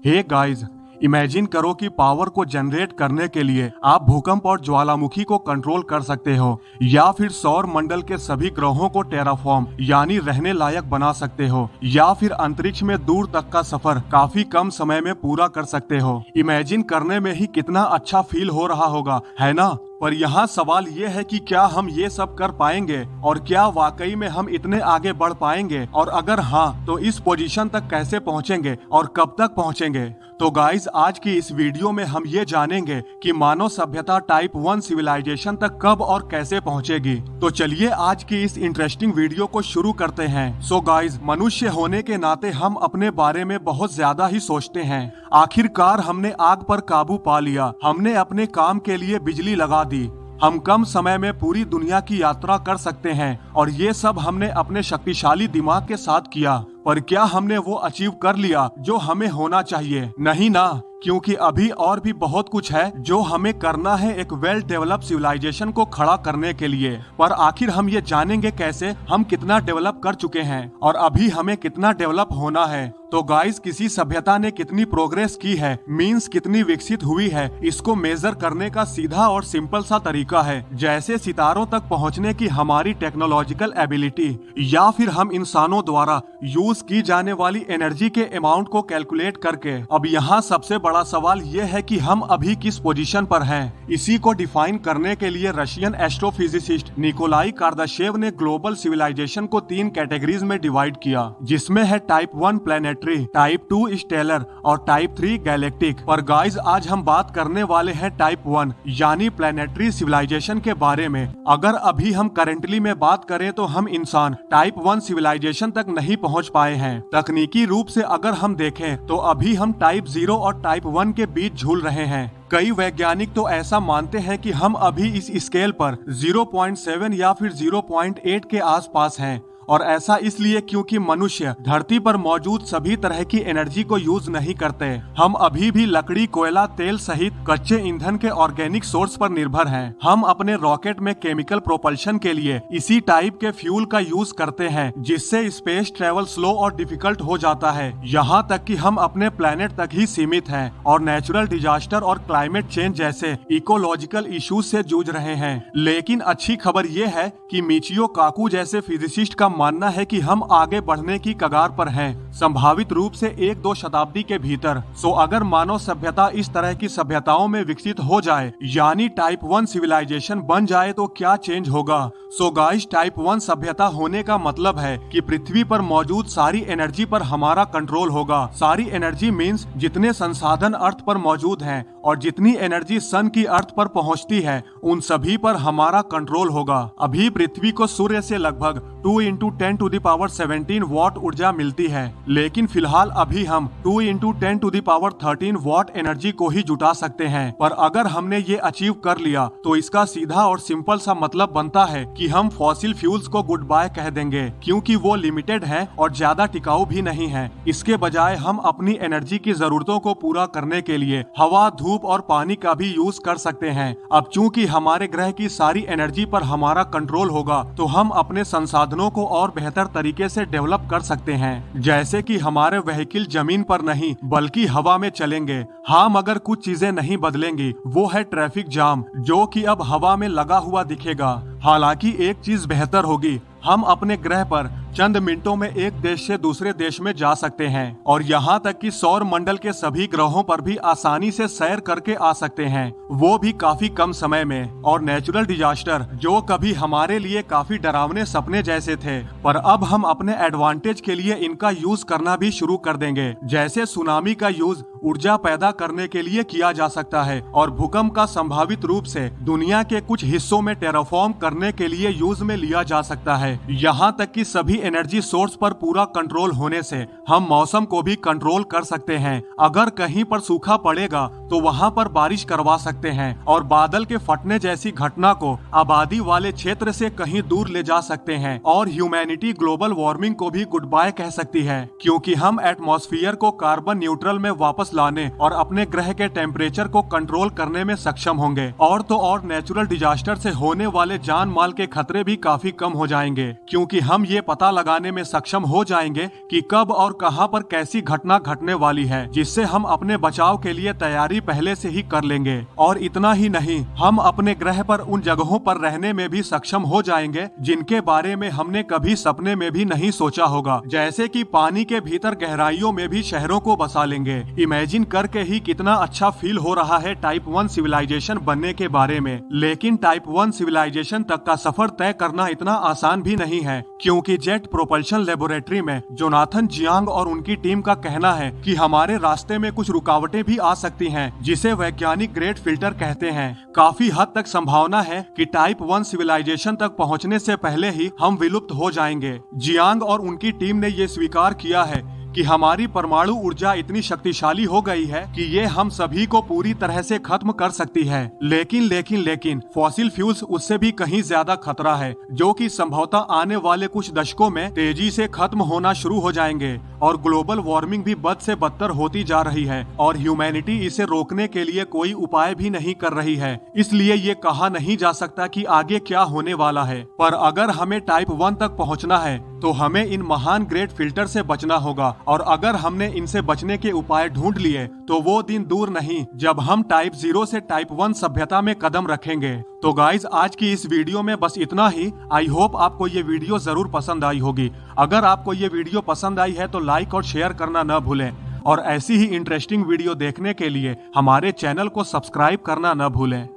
Hey guys, imagine करो कि power को जनरेट करने के लिए आप भूकंप और ज्वालामुखी को कंट्रोल कर सकते हो, या फिर सौर मंडल के सभी ग्रहों को टेराफॉर्म यानी रहने लायक बना सकते हो, या फिर अंतरिक्ष में दूर तक का सफर काफी कम समय में पूरा कर सकते हो। इमेजिन करने में ही कितना अच्छा फील हो रहा होगा, है ना? पर यहाँ सवाल ये है कि क्या हम ये सब कर पाएंगे, और क्या वाकई में हम इतने आगे बढ़ पाएंगे, और अगर हाँ तो इस पोजीशन तक कैसे पहुँचेंगे और कब तक पहुँचेंगे। तो गाइस, आज की इस वीडियो में हम ये जानेंगे कि मानव सभ्यता टाइप 1 सिविलाइजेशन तक कब और कैसे पहुँचेगी। तो चलिए आज की इस इंटरेस्टिंग वीडियो को शुरू करते हैं। सो गाइस, मनुष्य होने के नाते हम अपने बारे में बहुत ज्यादा ही सोचते हैं। आखिरकार हमने आग पर काबू पा लिया, हमने अपने काम के लिए बिजली लगा दी, हम कम समय में पूरी दुनिया की यात्रा कर सकते हैं, और ये सब हमने अपने शक्तिशाली दिमाग के साथ किया। पर क्या हमने वो अचीव कर लिया जो हमें होना चाहिए? नहीं ना, क्योंकि अभी और भी बहुत कुछ है जो हमें करना है एक वेल डेवलप सिविलाइजेशन को खड़ा करने के लिए। पर आखिर हम ये जानेंगे कैसे हम कितना डेवलप कर चुके हैं और अभी हमें कितना डेवलप होना है। तो गाइस, किसी सभ्यता ने कितनी प्रोग्रेस की है, मींस कितनी विकसित हुई है, इसको मेजर करने का सीधा और सिंपल सा तरीका है, जैसे सितारों तक पहुंचने की हमारी टेक्नोलॉजिकल एबिलिटी, या फिर हम इंसानों द्वारा यूज की जाने वाली एनर्जी के अमाउंट को कैलकुलेट करके। अब यहाँ सबसे बड़ा सवाल ये है कि हम अभी किस पोजीशन पर हैं। इसी को डिफाइन करने के लिए रशियन एस्ट्रोफिजिसिस्ट निकोलाई कार्दाशेव ने ग्लोबल सिविलाइजेशन को 3 कैटेगरीज में डिवाइड किया, जिसमें है टाइप 1 प्लेनेटरी, टाइप 2 स्टेलर और टाइप 3 गैलेक्टिक। पर गाइस, आज हम बात करने वाले हैं टाइप 1 यानी प्लेनेटरी सिविलाइजेशन के बारे में। अगर अभी हम करेंटली में बात करें तो हम इंसान टाइप 1 सिविलाइजेशन तक नहीं पहुंच पाए हैं। तकनीकी रूप से अगर हम देखें तो अभी हम टाइप 0 और टाइप 1 के बीच झूल रहे हैं। कई वैज्ञानिक तो ऐसा मानते हैं कि हम अभी इस स्केल पर 0.7 या फिर 0.8 के आसपास हैं, और ऐसा इसलिए क्योंकि मनुष्य धरती पर मौजूद सभी तरह की एनर्जी को यूज नहीं करते। हम अभी भी लकड़ी, कोयला, तेल सहित कच्चे ईंधन के ऑर्गेनिक सोर्स पर निर्भर हैं। हम अपने रॉकेट में केमिकल प्रोपल्शन के लिए इसी टाइप के फ्यूल का यूज करते हैं, जिससे स्पेस ट्रेवल स्लो और डिफिकल्ट हो जाता है। यहाँ तक कि हम अपने प्लेनेट तक ही सीमित हैं और नेचुरल डिजास्टर और क्लाइमेट चेंज जैसे इकोलॉजिकल इश्यूज से जूझ रहे हैं। लेकिन अच्छी खबर ये है कि मिचियो काकू जैसे फिजिसिस्ट का मानना है कि हम आगे बढ़ने की कगार पर हैं, संभावित रूप से 1-2 शताब्दी के भीतर। सो अगर मानव सभ्यता इस तरह की सभ्यताओं में विकसित हो जाए, यानी टाइप 1 सिविलाइजेशन बन जाए, तो क्या चेंज होगा? सो गाइस, टाइप 1 सभ्यता होने का मतलब है कि पृथ्वी पर मौजूद सारी एनर्जी पर हमारा कंट्रोल होगा। सारी एनर्जी मीन्स जितने संसाधन अर्थ पर मौजूद हैं और जितनी एनर्जी सन की अर्थ पर पहुंचती है, उन सभी पर हमारा कंट्रोल होगा। अभी पृथ्वी को सूर्य से लगभग 2 × 10⁻17 वॉट ऊर्जा मिलती है, लेकिन फिलहाल अभी हम 2 × 10⁻13 वॉट एनर्जी को ही जुटा सकते हैं। पर अगर हमने ये अचीव कर लिया तो इसका सीधा और सिंपल सा मतलब बनता है कि हम फॉसिल फ्यूल्स को गुड बाय कह देंगे, क्योंकि वो लिमिटेड है और ज्यादा टिकाऊ भी नहीं है। इसके बजाय हम अपनी एनर्जी की जरूरतों को पूरा करने के लिए हवा, धूप और पानी का भी यूज कर सकते हैं। अब चूंकि हमारे ग्रह की सारी एनर्जी पर हमारा कंट्रोल होगा, तो हम अपने संसाधनों को और बेहतर तरीके से डेवलप कर सकते हैं। जैसे कि हमारे व्हीकल जमीन पर नहीं बल्कि हवा में चलेंगे। हाँ, मगर कुछ चीजें नहीं बदलेंगी, वो है ट्रैफिक जाम, जो कि अब हवा में लगा हुआ दिखेगा। हालांकि एक चीज बेहतर होगी, हम अपने ग्रह पर चंद मिनटों में एक देश से दूसरे देश में जा सकते हैं, और यहाँ तक कि सौर मंडल के सभी ग्रहों पर भी आसानी से सैर करके आ सकते हैं, वो भी काफी कम समय में। और नेचुरल डिजास्टर जो कभी हमारे लिए काफी डरावने सपने जैसे थे, पर अब हम अपने एडवांटेज के लिए इनका यूज करना भी शुरू कर देंगे। जैसे सुनामी का यूज ऊर्जा पैदा करने के लिए किया जा सकता है, और भूकंप का संभावित रूप से दुनिया के कुछ हिस्सों में टेराफॉर्म करने के लिए यूज में लिया जा सकता है। यहाँ तक कि सभी एनर्जी सोर्स पर पूरा कंट्रोल होने से हम मौसम को भी कंट्रोल कर सकते हैं। अगर कहीं पर सूखा पड़ेगा तो वहाँ पर बारिश करवा सकते हैं, और बादल के फटने जैसी घटना को आबादी वाले क्षेत्र से कहीं दूर ले जा सकते हैं, और ह्यूमैनिटी ग्लोबल वार्मिंग को भी गुड बाय कह सकती है, क्योंकि हम एटमॉस्फेयर को कार्बन न्यूट्रल में वापस लाने और अपने ग्रह के टेम्परेचर को कंट्रोल करने में सक्षम होंगे। और तो और नेचुरल डिजास्टर से होने वाले जान माल के खतरे भी काफी कम हो जाएंगे, क्योंकि हम ये पता पता लगाने में सक्षम हो जाएंगे कि कब और कहां पर कैसी घटना घटने वाली है, जिससे हम अपने बचाव के लिए तैयारी पहले से ही कर लेंगे। और इतना ही नहीं, हम अपने ग्रह पर उन जगहों पर रहने में भी सक्षम हो जाएंगे जिनके बारे में हमने कभी सपने में भी नहीं सोचा होगा, जैसे कि पानी के भीतर गहराइयों में भी शहरों को बसा लेंगे। इमेजिन करके ही कितना अच्छा फील हो रहा है टाइप 1 सिविलाइजेशन बनने के बारे में। लेकिन टाइप 1 सिविलाइजेशन तक का सफर तय करना इतना आसान भी नहीं है, क्योंकि जेट प्रोपल्शन लेबोरेटरी में जोनाथन जियांग और उनकी टीम का कहना है कि हमारे रास्ते में कुछ रुकावटें भी आ सकती हैं, जिसे वैज्ञानिक ग्रेट फिल्टर कहते हैं। काफी हद तक संभावना है कि टाइप 1 सिविलाइजेशन तक पहुंचने से पहले ही हम विलुप्त हो जाएंगे। जियांग और उनकी टीम ने ये स्वीकार किया है कि हमारी परमाणु ऊर्जा इतनी शक्तिशाली हो गई है कि ये हम सभी को पूरी तरह से खत्म कर सकती है। लेकिन फॉसिल फ्यूल्स उससे भी कहीं ज्यादा खतरा है, जो कि संभवतः आने वाले कुछ दशकों में तेजी से खत्म होना शुरू हो जाएंगे। और ग्लोबल वार्मिंग भी बद से बदतर होती जा रही है और ह्यूमैनिटी इसे रोकने के लिए कोई उपाय भी नहीं कर रही है। इसलिए ये कहा नहीं जा सकता कि आगे क्या होने वाला है। पर अगर हमें टाइप 1 तक पहुंचना है तो हमें इन महान ग्रेट फिल्टर से बचना होगा। और अगर हमने इनसे बचने के उपाय ढूंढ लिए तो वो दिन दूर नहीं जब हम टाइप 0 से टाइप 1 सभ्यता में कदम रखेंगे। तो गाइज, आज की इस वीडियो में बस इतना ही। आई होप आपको ये वीडियो जरूर पसंद आई होगी। अगर आपको ये वीडियो पसंद आई है तो लाइक और शेयर करना न भूलें, और ऐसी ही इंटरेस्टिंग वीडियो देखने के लिए हमारे चैनल को सब्सक्राइब करना न भूलें।